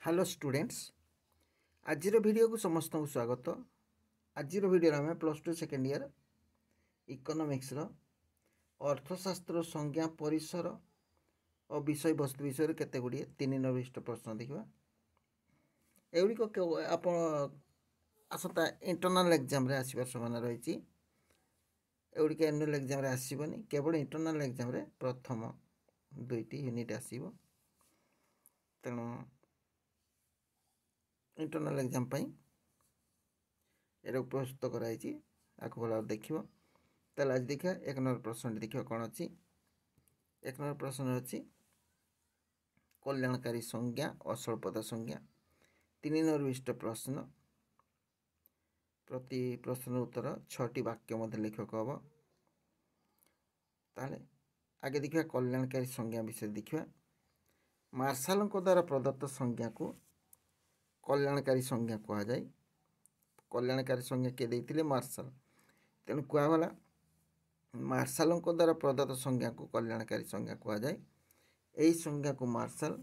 Hello students आज video को समस्त को स्वागत। आज वीडियो आम +2 सेकेंड ईयर इकोनॉमिक्स अर्थशास्त्र संज्ञा परिसर और विषय वस्तु विषय केते गुड़िए 3 निर्दिष्ट प्रश्न देखा। एगुड़िक आप आसता इंटरनल एग्जाम रे आसबार संभावना रही। एगुड़िक एनुअल एग्जाम रे आसबनी, केवल इंटरनल एग्जाम रे प्रथम 2टी यूनिट आसब। तेणु इंटरनल एग्जाम ये प्रस्तुत कराई आपको भल देखिए। ताल आज देखा 1 नंबर प्रश्न देखिए कौन अच्छी। 1 नंबर प्रश्न अच्छी कल्याणकारी संज्ञा और स्वल्पता संज्ञा 3 निर्दिष्ट प्रश्न। प्रति प्रश्न उत्तर 6टी वाक्य मध्य लेखक हम। ताले आगे देखिए कल्याणकारी संज्ञा विषय देखिए। मार्शाल द्वारा प्रदत्त संज्ञा को कल्याणकारी संज्ञा कह जाए। कल्याणकारी संज्ञा किए देते मार्शाल, तेणु कहगला मार्शाल द्वारा प्रदत्त संज्ञा को कल्याणकारी संज्ञा कह जाए। यही संज्ञा को मार्शाल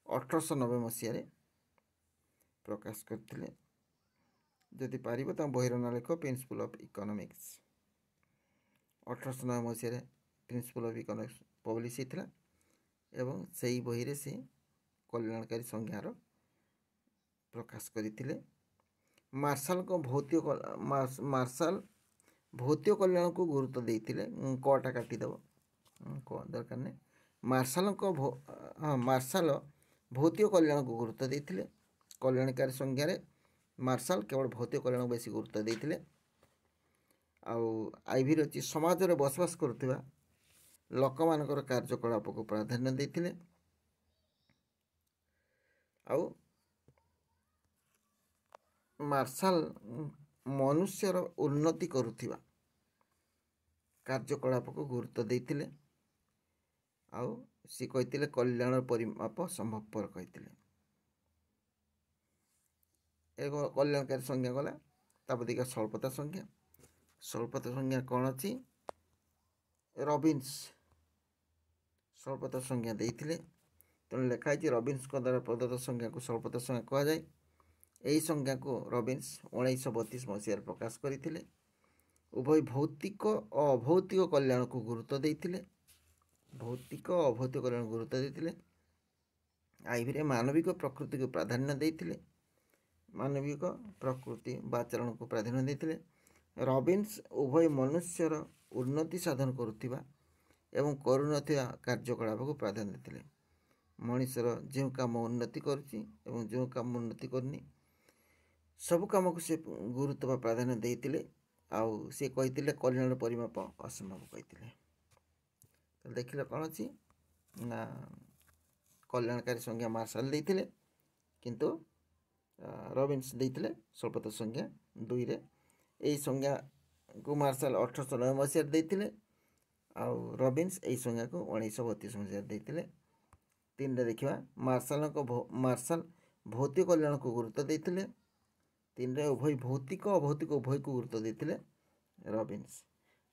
1890 मसीह प्रकाश करते। जदि पार बहिर ना लेख principle of economics 1890 Masih principle of economics publish होता एवं से बही से कल्याणकारी संज्ञार प्रकाश करते। मार्शाल को भौतिक कल्याण को गुरुत्व देते। कटा काटिदेव क दरकार नहीं। मार्शाल भौतिक कल्याण को गुरुत्व देते। कल्याणकारी संज्ञा मार्शाल केवल भौतिक कल्याण को बेसी गुरुत्व देते। आईभीर अच्छी समाज में बसवास करुवा लोक मानकर कार्यकलाप को प्राधान्य देते। मार्शाल मनुष्यर उन्नति करुवा कार्यकलाप को गुरुत्व देते। सी कहते कल्याण परिमाप संभवपर कहते। कल्याणकारी संज्ञा गला तापर देखा स्वल्पता संज्ञा। स्वल्पता संज्ञा कौन अच्छी रॉबिन्स स्वल्पता संज्ञा देते। तेणु लिखाई रॉबिन्स द्वारा प्रदत्त संज्ञा को स्वल्पता संज्ञा कह जाए। यही संज्ञा को रॉबिन्स 1932 मसीह प्रकाश करते। उभय भौतिक और अभौतिक कल्याण को गुरुत्व देते। भौतिक और अभौतिक कल्याण को गुरुत्व देते। आईवी मानविक प्रकृति को प्राधान्य देते। मानविक प्रकृति आचरण को प्राधान्य देते। रॉबिन्स उभय मनुष्यर उन्नति साधन करुवा एवं करुनथिबा कार्यकलाप को प्राधान्य देते। मनुष्यर जो काम उन्नति करुच्ची एवं जो काम उन्नति करनी सब काम को से गुरुत्व प्राधान्य देते। आउ सी कहते कल्याण परिमाप असंभव कहते। तो देखिले कौन अच्छी ना कल्याणकारी संज्ञा मार्शाल देते किंतु रॉबिन्स देते स्वल्पता संज्ञा 2 रे। यही संज्ञा को मार्शाल 1890 मसीह देते। आउ रॉबिन्स यही संज्ञा को 1932 मसीह देते। 3 रे देखा मार्शाल भौतिक कल्याण को गुरुत्व देते। 3 रे उभय भौतिक अभौतिक उभय को गुरुत्व देते रॉबिन्स।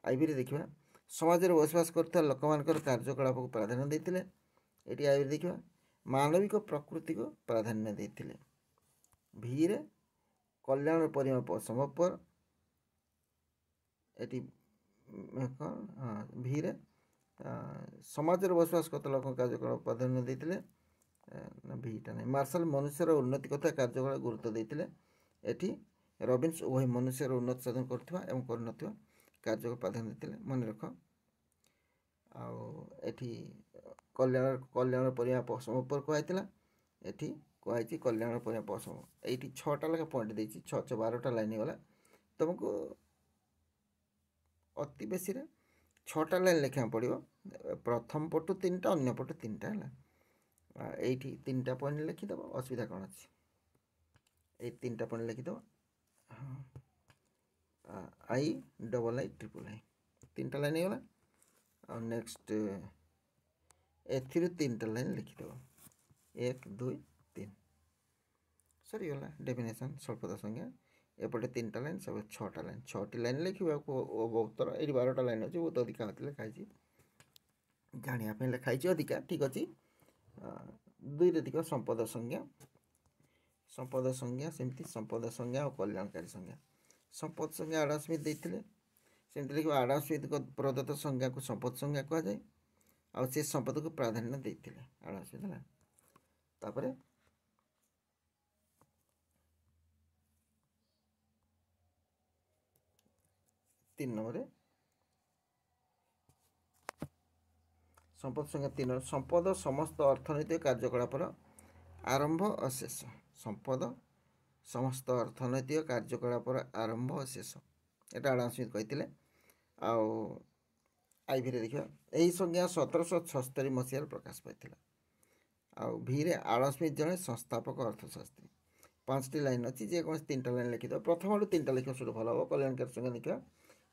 आईवी देखा समाज में बसवास कर लोक मानकर कार्यकलाप को प्राधान्य देते। ये आईवी देखा मानविक प्रकृति को प्राधान्य देते। भी रे कल्याण परिमाप असंभवपर ये भी रे समाज में बसवास करता लोक कार्यकलाप प्राधान्य देते। भीटा नहीं मार्शाल मनुष्यर उन्नति कथा कार्यकलाप गुरुत्व देते। एटी रॉबिन्स उभय मनुष्यर उन्नति साधन करुवा एवं करुनथिबा कार्य को प्राधान्य देते। मन रख आठी कल्याण परिमाप असंभवपर कहला। एटी कहुई कल्याण परिमाप असंभव। ये 6टा लेखा पॉइंट देती 6 6 12टा लाइन गला। तुमको अति बेसी 6टा लाइन लिखा पड़ो। प्रथम पटु 3टा अन्य पटु 3टा है। ये 3टा पॉइंट लिखिदेव असुविधा कौन अच्छी। ये 3टा पॉइंट लिखिदेव II II 3टा लाइन गला। और नेक्स्ट ए3 लाइन लिखिदेव 1 2 3 सरीगला। डेफिनेशन स्वल्पता संज्ञा एपटे 3टा लाइन सब 6टा लाइन 6टी लाइन लिखा उत्तर। ये 12टा लाइन अच्छे बहुत अधिका लिखाई जानापी लिखाई अधिका ठीक अच्छे। 2 रे देखा संपद संज्ञा संपद संज्ञा सेमती संपद संज्ञा और कल्याणकारी संज्ञा संपद संज्ञा आडम स्मिथ देते सेमती देखिए आडम स्मिथ प्रदत्त संज्ञा को संपद संज्ञा कह जाए और से संपद को प्राधान्य देते आडम स्मिथ है तापर 3 नंबर संपद संज्ञा 3 संपद समस्त अर्थनैतिक कार्यकलापर आरंभ और शेष संपद समस्त अर्थनैतिक कार्यकलापर आरंभ और शेष एटा आडम स्मिथ कहते आईवी देखा यही संज्ञा 1776 मसीह प्रकाश पाई आउ भीरे आडम स्मिथ जड़े संस्थापक अर्थशास्त्री 5टी लाइन अच्छी जेको 3टा लाइन लिखिद प्रथम 3टा लिख सब भल हम कल्याणकारी संज्ञा लिखा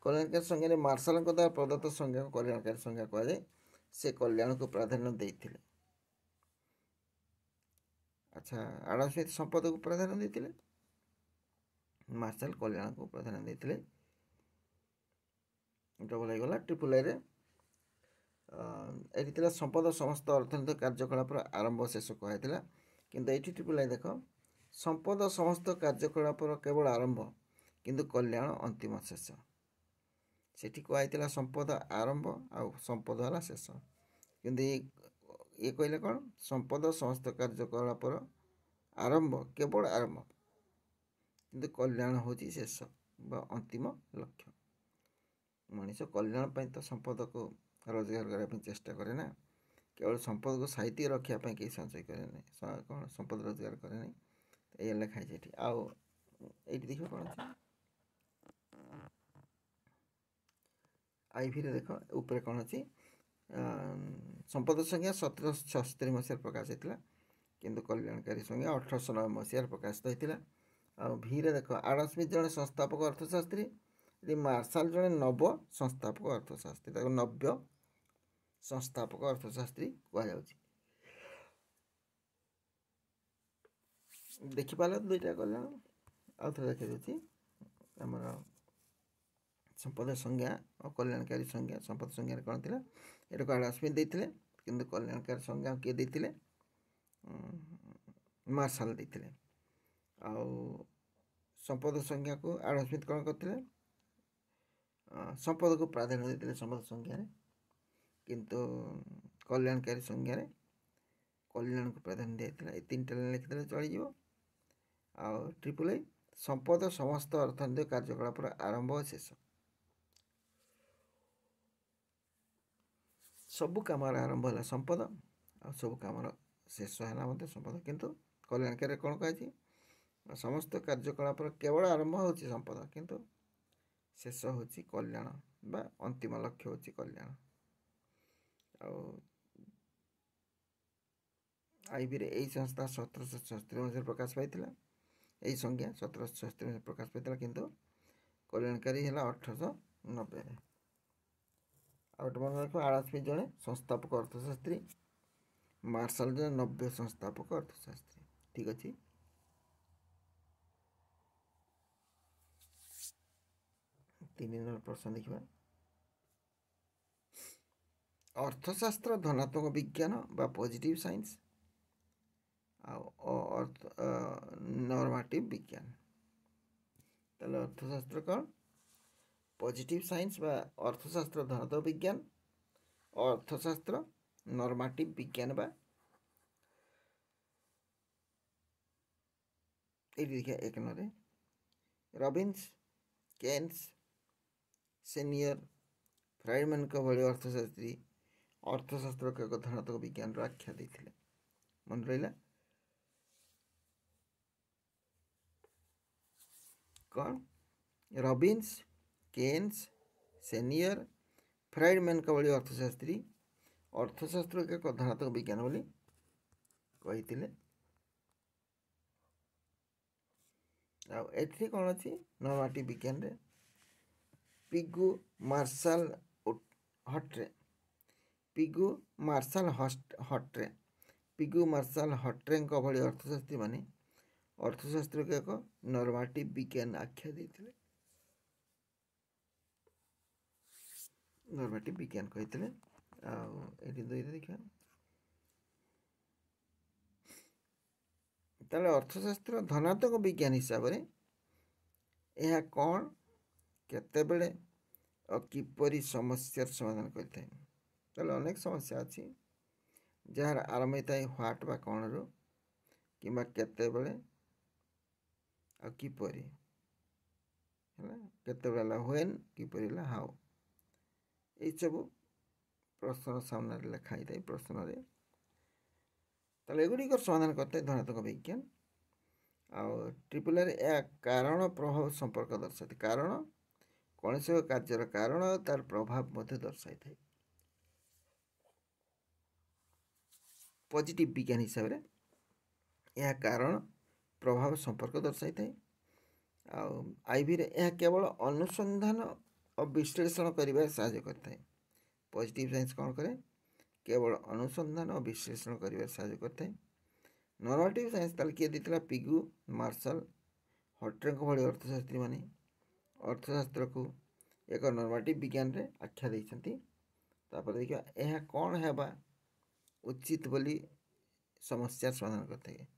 कल्याणकारी संज्ञा मार्शाल द्वारा प्रदत्त संज्ञा को कल्याणकारी संज्ञा कहुए से कल्याण को प्राधान्य देते अच्छा आडम स्मिथ संपद को प्राधान्य देते मार्शाल कल्याण को प्राधान्य देते डबल होगा ट्रिपल आई ये संपद समस्त अर्थनैतिक कार्यकलापर आरंभ शेष कहला किंतु ये ट्रिपल आई देख संपद समस्त कार्यकलापर केवल आरंभ किंतु कल्याण अंतिम शेष सेठी कहला संपद आरंभ आ संपद है शेष किंतु ये कहले कौन संपद समस्त कार्यकलापर आरंभ केवल आरंभ किंतु कल्याण हूँ शेष अंतिम लक्ष्य मनीष कल्याण तो संपद को रोजगार करने चेष्टा करे ना केवल संपद को साइती रखापी कहीं संचय करे ना कौन संपद रोजगार करे ना ये लिखाई आउ ये देख कौन आईवी देख ऊपर कौन अच्छी संपद संज्ञा 1776 मसीह प्रकाश होता किंतु कल्याणकारी संज्ञा 1890 मसीह प्रकाशित होता आ भीरे देख आडम स्मिथ जड़े संस्थापक अर्थशास्त्री ये मार्शाल जड़े नव संस्थापक अर्थशास्त्री नव्य संस्थापक अर्थशास्त्री कहुच्छे देखिपार दुईटा कल्याण आउ थे देखी आमर संपद संज्ञा और कल्याणकारी संज्ञा संपद संज्ञा कौन थी ये को आडम स्मिथ देते किंतु कल्याणकारी संज्ञा किए देते मार्शाल देते आउ संपद संज्ञा को आडम स्मिथ कौन करते संपद को प्राधान्य देते संपद संज्ञा किंतु कल्याणकारी संज्ञा कल्याण को प्राधान्य दिया ये 3टा लाइन लिखिदे चल आ ट्रिपल आई संपद समस्त अर्थनैतिक कार्यकलापर आरंभ और शेष सबु कम आरंभ है संपद आ सब कम शेष है संपद किंतु कल्याणकारी कौन कह समस्त कार्यकलापर केवल आरंभ हो संपद किंतु शेष हूँ कल्याण बा अंतिम लक्ष्य हूँ कल्याण आईवी यही संस्था 1776 मसीह प्रकाश पाई यही संज्ञा 1776 मसीह प्रकाश पाई किंतु कल्याणकारी है 1890 आउट मन रख आडम स्मिथ जड़े संस्थापक अर्थशास्त्री मार्शाल जड़े नव्य संस्थापक अर्थशास्त्री ठीक अच्छे 3 नंबर प्रश्न देखा अर्थशास्त्र धनात्मक विज्ञान बा पॉजिटिव साइंस नॉर्मेटिव विज्ञान ताले अर्थशास्त्र कौन पॉजिटिव साइंस बा अर्थशास्त्र धनात्मक विज्ञान अर्थशास्त्र नॉर्मेटिव विज्ञान बा ये देखिए 1 number Robbins Keynes senior Friedman का भली अर्थशास्त्री अर्थशास्त्र को एक धनात्मक विज्ञान आख्या देते मन रहा कौन रॉबिन्स केन्स सीनियर फ्राइडमैन का भली अर्थशास्त्री अर्थशास्त्र को एक धनात्मक विज्ञान बोली कही एथि कौन अच्छी नॉर्मेटिव विज्ञान रे पिगु मार्शाल हट्रे पिगु मार्शाल हट्रे पिगु मार्शाल हट्रे भली अर्थशास्त्री माने अर्थशास्त्र को एक नॉर्मेटिव विज्ञान आख्या देते नॉर्मेटिव विज्ञान कहते आउ 2 देखा ताले अर्थशास्त्र धनात्मक विज्ञान हिसाब से यह कौन केतेबेले और किपरि समस्या समाधान करते ताले अनेक समस्या अच्छी जार आरंभ होता है ह्वाट बा कौन रो कि केतेबेले और किपरि केतेबेले व्हेन किपरि हाउ ये सब प्रश्न सामने लिखाई था प्रश्न एगुड़िक समाधान करते धनात्मक विज्ञान आउ ट्रिपल ए कारण प्रभाव संपर्क दर्शाते कारण कौन से कार्यर कारण तार प्रभाव दर्शाई था पॉजिटिव विज्ञान हिसाब से यह कारण प्रभाव संपर्क दर्शाई था आईवी यह केवल अनुसंधान और विश्लेषण कर साहाय्य करता है पॉजिटिव साइंस कौन करे केवल अनुसंधान और विश्लेषण कर साहाय्य करता है नॉर्मेटिव साइंस ताल किए देता पिगू मार्शल हॉटरेंक भली अर्थशास्त्री माने अर्थशास्त्र को एक नॉर्मेटिव विज्ञान रे आख्या देइछंती तापर देखिया यह कौन हेबा उचित बोली समस्या समाधान करते हैं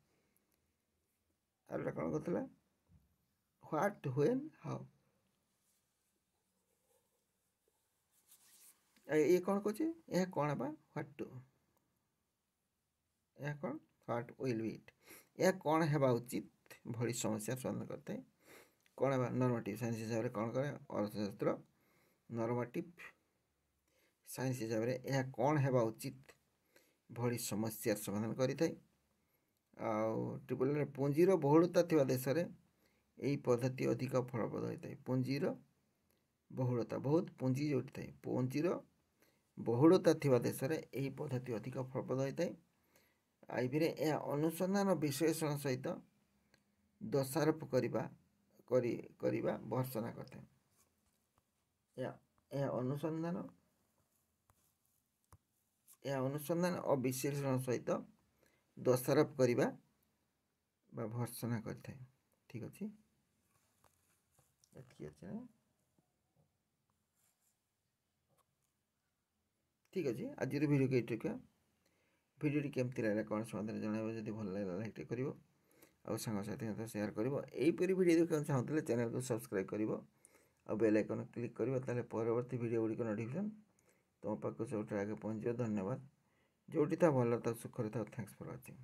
आर कौन करतला व्हाट व्हेन हाउ ये कौन कहचे यह कौन हेबा व्हाट टू यह कौन व्हाट विल बी इट यह कौन हेबा उचित भली समस्या समाधान करते हैं कौन हेबा नॉर्मेटिव साइंस हिसाब से कौन करे अर्थशास्त्र नॉर्मेटिव साइंस हिसाब से यह कौन हेबा उचित भली समस्या समाधान करिथाय ट्रिपल पुंजीर बहुलता थिबा देश रे यही पद्धति अधिक फलप्रद होता है पुंजीर बहुलता बहुत पुंजी जो थाए पुंजीर बहुलता थिबा देश रे यही पद्धति अधिक फलप्रद होता है आईवी यह अनुसंधान विश्लेषण सहित दोषारोप करवा भर्सना करते यह अनुसंधान और विश्लेषण सहित दोषारोप करवा भर्सना करते ठीक अच्छे ठीक अच्छे आज वीडियो के इट्रिका वीडियो केमती लगे कौन समाधान जनइब जब भल लगे लाइक कर सांगसाथी सहित सेयार कर वीडियो देखा चाहते चैनल को सब्सक्राइब कर बेल आइकन क्लिक कर परवर्ती वीडियो गुड़िक नोटिफिकेशन तुम पाक सब आगे पहुँच धन्यवाद जोटी था भल था सुखर था थैंक्स फॉर वाचिंग।